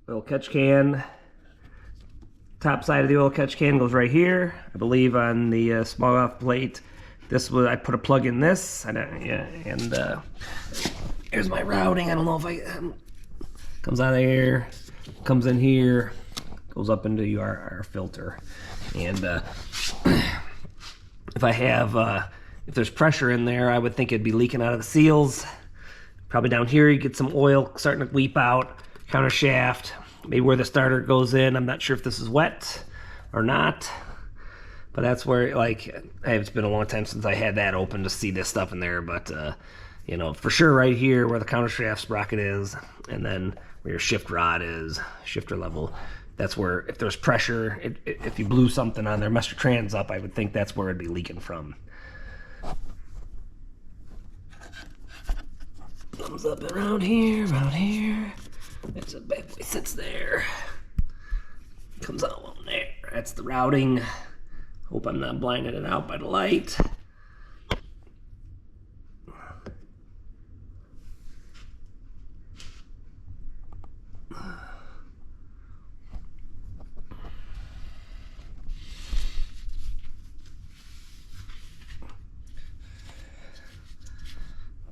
oil catch can. Top side of the oil catch can goes right here. I believe on the smog off plate. This was, I put a plug in this, and here's my routing. I don't know if comes out of here, comes in here, goes up into our filter, and if I have if there's pressure in there, I would think it'd be leaking out of the seals. Probably down here you get some oil starting to weep out, counter shaft, maybe where the starter goes in. I'm not sure if this is wet or not. But that's where, like, it's been a long time since I had that open to see this stuff in there. But, you know, for sure right here where the countershaft sprocket is, and then where your shift rod is, shifter level, that's where, if there's pressure, if you blew something on there, messed your trans up, I would think that's where it'd be leaking from. Comes up around here, That's a bad boy, sits there. Comes out on there. That's the routing. Hope I'm not blinding it out by the light.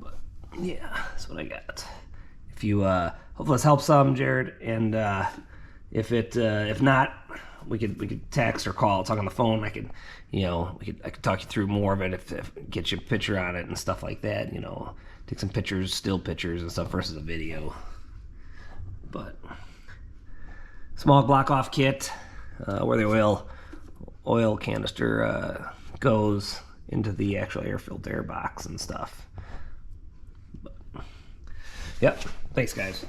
But yeah, that's what I got. If you hopefully this helps some, Jared, and if not, we could text or call, talk on the phone. I could, you know, I could talk you through more of it, if get you a picture on it and stuff like that. You know, take some pictures, still pictures and stuff versus a video. But small block off kit, where the oil canister goes into the actual air filter box and stuff. But, yep. Thanks, guys.